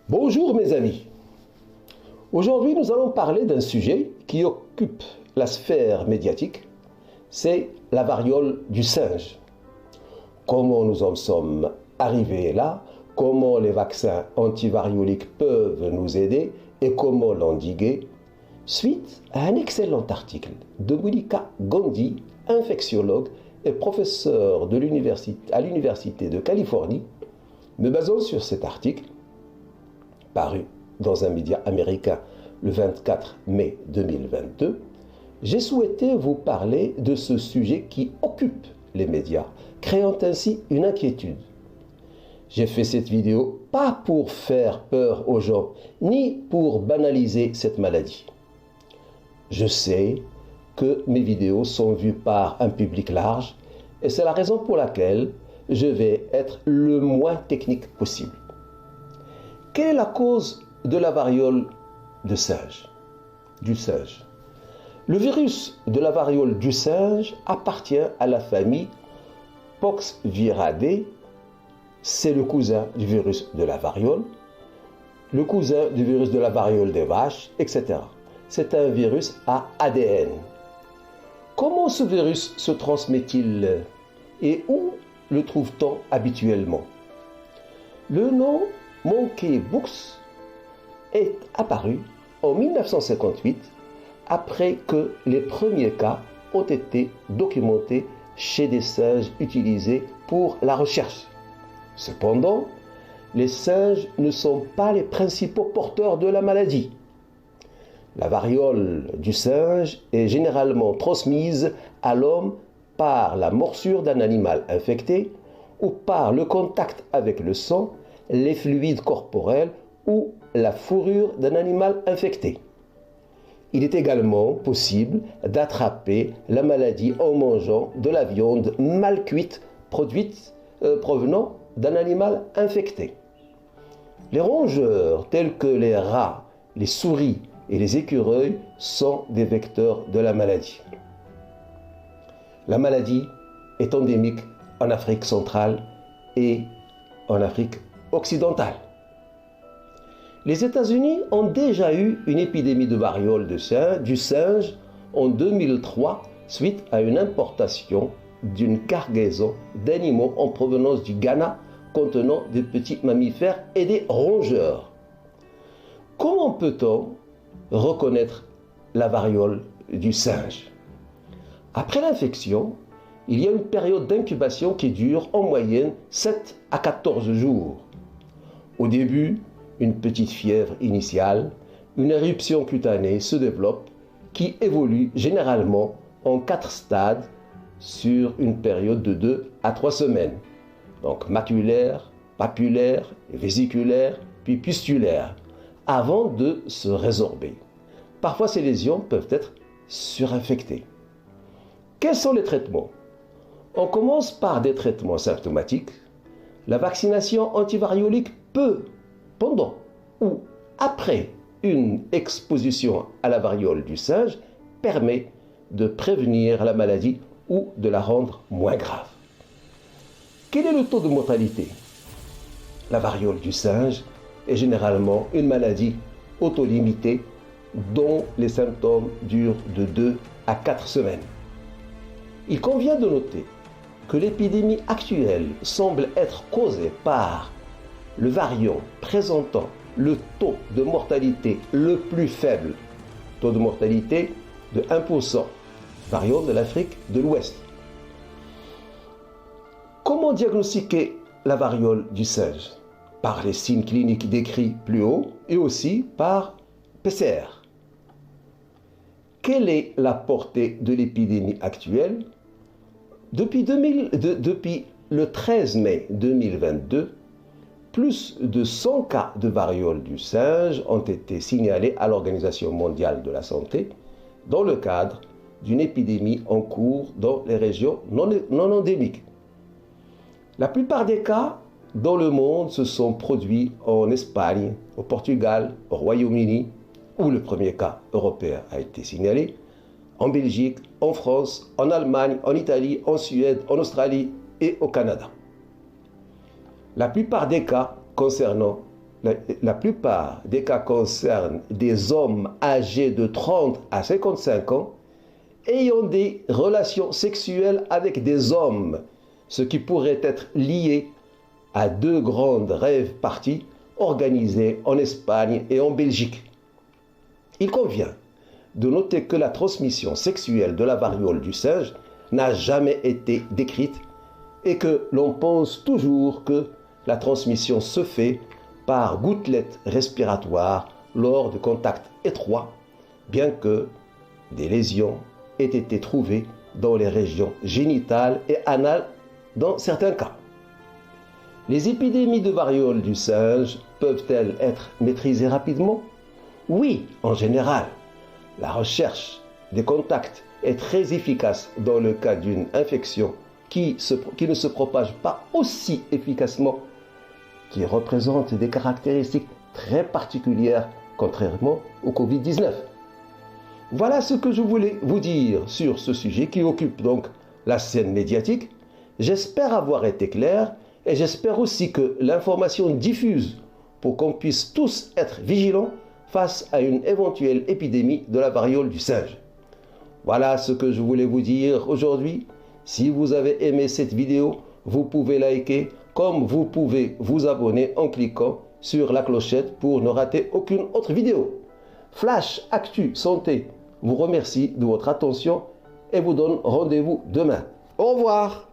Bonjour mes amis. Aujourd'hui nous allons parler d'un sujet qui occupe la sphère médiatique, c'est la variole du singe. Comment nous en sommes arrivés là, comment les vaccins antivarioliques peuvent nous aider et comment l'endiguer, suite à un excellent article de Monica Gandhi, infectiologue et professeur à l'Université de Californie. Me basant sur cet article, paru dans un média américain le 24 mai 2022, j'ai souhaité vous parler de ce sujet qui occupe les médias, créant ainsi une inquiétude. J'ai fait cette vidéo pas pour faire peur aux gens, ni pour banaliser cette maladie. Je sais que mes vidéos sont vues par un public large et c'est la raison pour laquelle je vais être le moins technique possible. Quelle est la cause de la variole du singe? Le virus de la variole du singe appartient à la famille Poxviridae. C'est le cousin du virus de la variole, le cousin du virus de la variole des vaches, etc. C'est un virus à ADN. Comment ce virus se transmet-il et où le trouve-t-on habituellement? Le nom monkeypox est apparu en 1958 après que les premiers cas ont été documentés chez des singes utilisés pour la recherche. Cependant, les singes ne sont pas les principaux porteurs de la maladie. La variole du singe est généralement transmise à l'homme par la morsure d'un animal infecté ou par le contact avec le sang, les fluides corporels ou la fourrure d'un animal infecté. Il est également possible d'attraper la maladie en mangeant de la viande mal cuite provenant d'un animal infecté. Les rongeurs tels que les rats, les souris et les écureuils sont des vecteurs de la maladie. La maladie est endémique en Afrique centrale et en Afrique occidentale. Les États-Unis ont déjà eu une épidémie de variole du singe en 2003 suite à une importation d'une cargaison d'animaux en provenance du Ghana contenant des petits mammifères et des rongeurs. Comment peut-on reconnaître la variole du singe? Après l'infection, il y a une période d'incubation qui dure en moyenne 7 à 14 jours. Au début, une petite fièvre initiale, une éruption cutanée se développe qui évolue généralement en 4 stades sur une période de 2 à 3 semaines. Donc maculaire, papulaire, vésiculaire, puis pustulaire, avant de se résorber. Parfois, ces lésions peuvent être surinfectées. Quels sont les traitements? On commence par des traitements symptomatiques. La vaccination antivariolique peut, pendant ou après une exposition à la variole du singe, permet de prévenir la maladie ou de la rendre moins grave. Quel est le taux de mortalité? La variole du singe est généralement une maladie autolimitée dont les symptômes durent de 2 à 4 semaines. Il convient de noter que l'épidémie actuelle semble être causée par le variant présentant le taux de mortalité le plus faible, taux de mortalité de 1%, variant de l'Afrique de l'Ouest. Comment diagnostiquer la variole du singe? Par les signes cliniques décrits plus haut et aussi par PCR. Quelle est la portée de l'épidémie actuelle? Depuis le 13 mai 2022, plus de 100 cas de variole du singe ont été signalés à l'Organisation mondiale de la santé dans le cadre d'une épidémie en cours dans les régions non endémiques. La plupart des cas dans le monde se sont produits en Espagne, au Portugal, au Royaume-Uni, où le premier cas européen a été signalé, en Belgique, en France, en Allemagne, en Italie, en Suède, en Australie et au Canada. La plupart des cas concernant la plupart des cas concernent des hommes âgés de 30 à 55 ans ayant des relations sexuelles avec des hommes, ce qui pourrait être lié à 2 grandes rave parties organisées en Espagne et en Belgique. Il convient de noter que la transmission sexuelle de la variole du singe n'a jamais été décrite et que l'on pense toujours que la transmission se fait par gouttelettes respiratoires lors de contacts étroits, bien que des lésions aient été trouvées dans les régions génitales et anales dans certains cas. Les épidémies de variole du singe peuvent-elles être maîtrisées rapidement? Oui, en général. La recherche des contacts est très efficace dans le cas d'une infection qui ne se propage pas aussi efficacement, qui représente des caractéristiques très particulières contrairement au Covid-19. Voilà ce que je voulais vous dire sur ce sujet qui occupe donc la scène médiatique. J'espère avoir été clair et j'espère aussi que l'information diffuse pour qu'on puisse tous être vigilants face à une éventuelle épidémie de la variole du singe. Voilà ce que je voulais vous dire aujourd'hui. Si vous avez aimé cette vidéo, vous pouvez liker, comme vous pouvez vous abonner en cliquant sur la clochette pour ne rater aucune autre vidéo. Flash Actu Santé vous remercie de votre attention et vous donne rendez-vous demain. Au revoir.